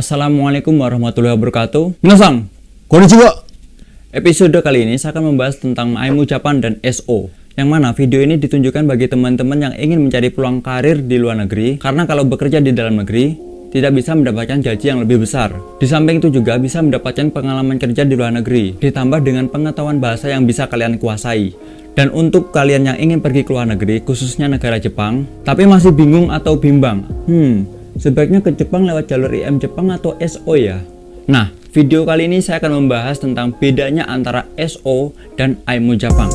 Assalamualaikum warahmatullahi wabarakatuh. Minasan, Konnichiwa. episode kali ini saya akan membahas tentang AIMU Japan dan SO. Yang mana video ini ditunjukkan bagi teman-teman yang ingin mencari peluang karir di luar negeri. Karena kalau bekerja di dalam negeri, tidak bisa mendapatkan gaji yang lebih besar. Di samping itu juga bisa mendapatkan pengalaman kerja di luar negeri, ditambah dengan pengetahuan bahasa yang bisa kalian kuasai. Dan untuk kalian yang ingin pergi ke luar negeri, khususnya negara Jepang, tapi masih bingung atau bimbang, sebaiknya ke Jepang lewat jalur IM Jepang atau SO ya? Nah, video kali ini saya akan membahas tentang bedanya antara SO dan AIMU Jepang.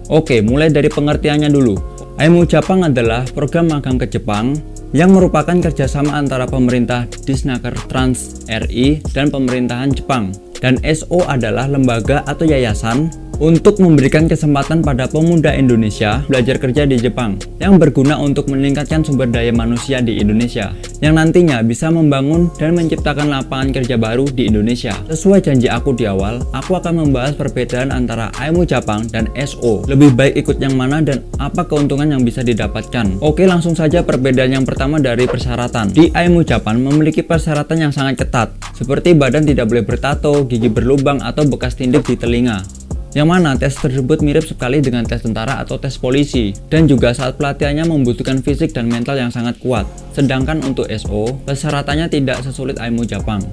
Oke, mulai dari pengertiannya dulu. AIMU Jepang adalah program magang ke Jepang yang merupakan kerjasama antara pemerintah Disnaker Trans RI dan pemerintahan Jepang. Dan SO adalah lembaga atau yayasan untuk memberikan kesempatan pada pemuda Indonesia belajar kerja di Jepang yang berguna untuk meningkatkan sumber daya manusia di Indonesia yang nantinya bisa membangun dan menciptakan lapangan kerja baru di Indonesia. Sesuai janji aku di awal, aku akan membahas perbedaan antara AIMU Jepang dan SO. Lebih baik ikut yang mana dan apa keuntungan yang bisa didapatkan. Oke, langsung saja perbedaan yang pertama dari persyaratan. Di AIMU Jepang memiliki persyaratan yang sangat ketat, seperti badan tidak boleh bertato, gigi berlubang, atau bekas tindik di telinga. Yang mana tes tersebut mirip sekali dengan tes tentara atau tes polisi, dan juga saat pelatihannya membutuhkan fisik dan mental yang sangat kuat. Sedangkan untuk SO, persyaratannya tidak sesulit AIMU Jepang,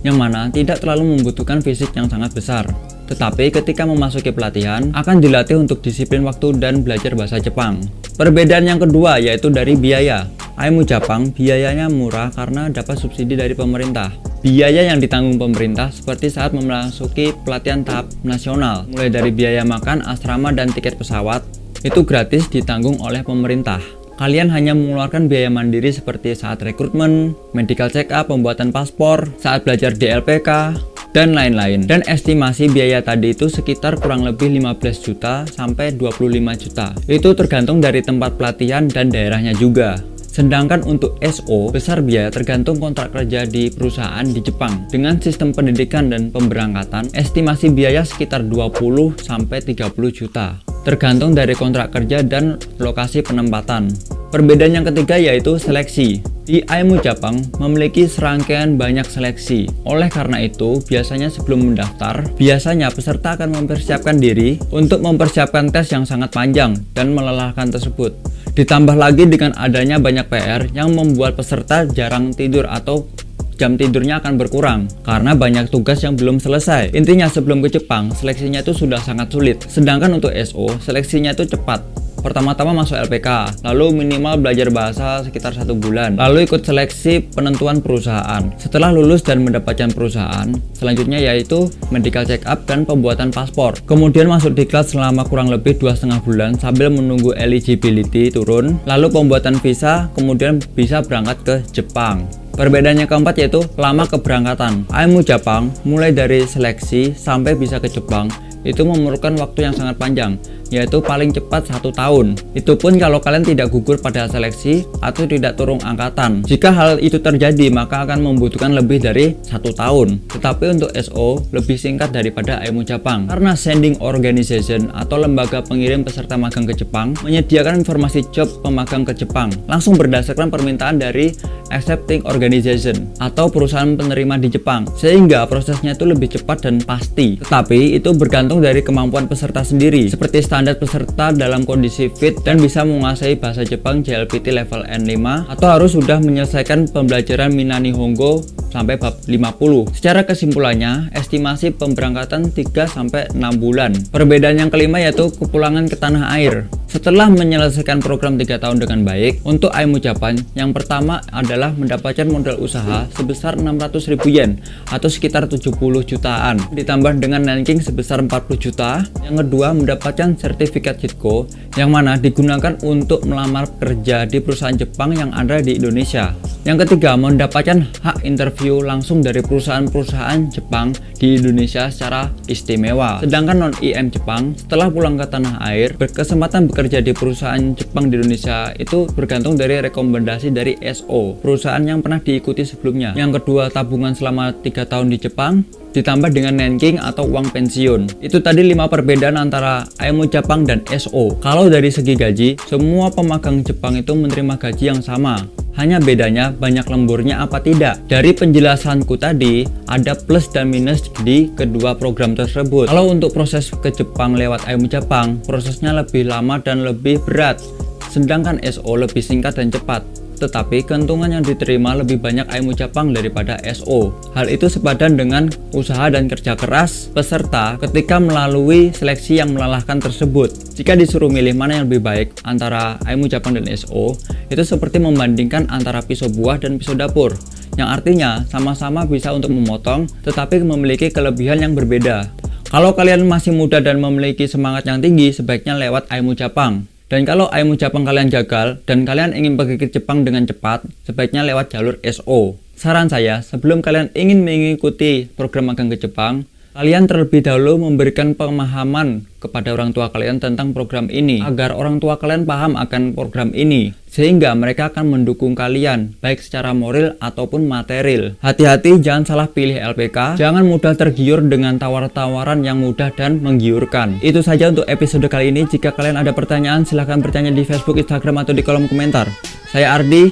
yang mana tidak terlalu membutuhkan fisik yang sangat besar. Tetapi ketika memasuki pelatihan, akan dilatih untuk disiplin waktu dan belajar bahasa Jepang. Perbedaan yang kedua yaitu dari biaya. AIMU Jepang biayanya murah karena dapat subsidi dari pemerintah. Biaya yang ditanggung pemerintah seperti saat memasuki pelatihan tahap nasional, mulai dari biaya makan, asrama, dan tiket pesawat, itu gratis ditanggung oleh pemerintah. Kalian hanya mengeluarkan biaya mandiri seperti saat rekrutmen, medical check up, pembuatan paspor, saat belajar DLPK, dan lain-lain. Dan estimasi biaya tadi itu sekitar kurang lebih 15 juta sampai 25 juta. Itu tergantung dari tempat pelatihan dan daerahnya juga. Sedangkan untuk SO, besar biaya tergantung kontrak kerja di perusahaan di Jepang. Dengan sistem pendidikan dan pemberangkatan, estimasi biaya sekitar 20 sampai 30 juta. Tergantung dari kontrak kerja dan lokasi penempatan. Perbedaan yang ketiga yaitu seleksi. Di AIMU Jepang memiliki serangkaian banyak seleksi. Oleh karena itu, biasanya sebelum mendaftar, biasanya peserta akan mempersiapkan diri untuk mempersiapkan tes yang sangat panjang dan melelahkan tersebut. Ditambah lagi dengan adanya banyak PR yang membuat peserta jarang tidur atau jam tidurnya akan berkurang karena banyak tugas yang belum selesai. Intinya sebelum ke Jepang, seleksinya itu sudah sangat sulit. Sedangkan untuk SO, seleksinya itu cepat. Pertama-tama masuk LPK, lalu minimal belajar bahasa sekitar 1 bulan, lalu ikut seleksi penentuan perusahaan. Setelah lulus dan mendapatkan perusahaan, selanjutnya yaitu medical check up dan pembuatan paspor. Kemudian masuk di kelas selama kurang lebih 2,5 bulan sambil menunggu eligibility turun, lalu pembuatan visa, kemudian bisa berangkat ke Jepang. Perbedaannya keempat yaitu lama keberangkatan. AIMU Jepang mulai dari seleksi sampai bisa ke Jepang itu memerlukan waktu yang sangat panjang, yaitu paling cepat 1 tahun. Itu pun kalau kalian tidak gugur pada seleksi atau tidak turun angkatan. Jika hal itu terjadi, maka akan membutuhkan lebih dari 1 tahun. Tetapi untuk SO lebih singkat daripada AIMU Jepang, karena Sending Organization atau lembaga pengirim peserta magang ke Jepang menyediakan informasi job pemagang ke Jepang langsung berdasarkan permintaan dari Accepting Organization atau perusahaan penerima di Jepang, sehingga prosesnya itu lebih cepat dan pasti. Tetapi itu bergantung dari kemampuan peserta sendiri, seperti standar peserta dalam kondisi fit dan bisa menguasai bahasa Jepang JLPT level N5 atau harus sudah menyelesaikan pembelajaran Minani Hongo sampai bab 50. Secara kesimpulannya, estimasi pemberangkatan 3 sampai 6 bulan. Perbedaan yang kelima yaitu kepulangan ke tanah air. Setelah menyelesaikan program 3 tahun dengan baik, untuk AIMU Jepang yang pertama adalah mendapatkan modal usaha sebesar 600.000 yen atau sekitar 70 jutaan, ditambah dengan ranking sebesar 40 juta. Yang kedua, mendapatkan sertifikat JITKO yang mana digunakan untuk melamar kerja di perusahaan Jepang yang ada di Indonesia. Yang ketiga, mendapatkan hak interview review langsung dari perusahaan-perusahaan Jepang di Indonesia secara istimewa. Sedangkan non-IM Jepang setelah pulang ke tanah air, berkesempatan bekerja di perusahaan Jepang di Indonesia itu bergantung dari rekomendasi dari SO, perusahaan yang pernah diikuti sebelumnya. Yang kedua, tabungan selama 3 tahun di Jepang ditambah dengan Nenking atau uang pensiun. Itu tadi 5 perbedaan antara IMO Jepang dan SO. Kalau dari segi gaji, semua pemagang Jepang itu menerima gaji yang sama. Hanya bedanya banyak lemburnya apa tidak. Dari penjelasanku tadi, ada plus dan minus di kedua program tersebut. Kalau untuk proses ke Jepang lewat IMO Jepang, prosesnya lebih lama dan lebih berat. Sedangkan SO lebih singkat dan cepat. Tetapi keuntungan yang diterima lebih banyak IMO Jepang daripada SO. Hal itu sepadan dengan usaha dan kerja keras peserta ketika melalui seleksi yang melelahkan tersebut. Jika disuruh milih mana yang lebih baik antara IMO Jepang dan SO, itu seperti membandingkan antara pisau buah dan pisau dapur, yang artinya sama-sama bisa untuk memotong, tetapi memiliki kelebihan yang berbeda. Kalau kalian masih muda dan memiliki semangat yang tinggi, sebaiknya lewat IMO Jepang. Dan kalau IMO Jepang kalian gagal dan kalian ingin pergi ke Jepang dengan cepat, sebaiknya lewat jalur SO. Saran saya, sebelum kalian ingin mengikuti program magang ke Jepang, kalian terlebih dahulu memberikan pemahaman kepada orang tua kalian tentang program ini, agar orang tua kalian paham akan program ini, sehingga mereka akan mendukung kalian, baik secara moral ataupun material. Hati-hati, jangan salah pilih LPK, jangan mudah tergiur dengan tawar-tawaran yang mudah dan menggiurkan. Itu saja untuk episode kali ini. Jika kalian ada pertanyaan, silahkan bertanya di Facebook, Instagram, atau di kolom komentar. Saya Ardi,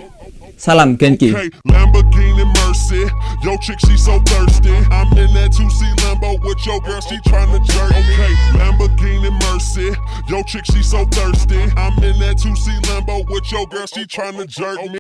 salam Genki. Mercy, yo chick she so thirsty. I'm in that 2C Lambo with your girl, she tryna jerk me. Okay, Lamborghini Mercy, yo chick she so thirsty. I'm in that 2C Lambo with your girl, she tryna jerk me.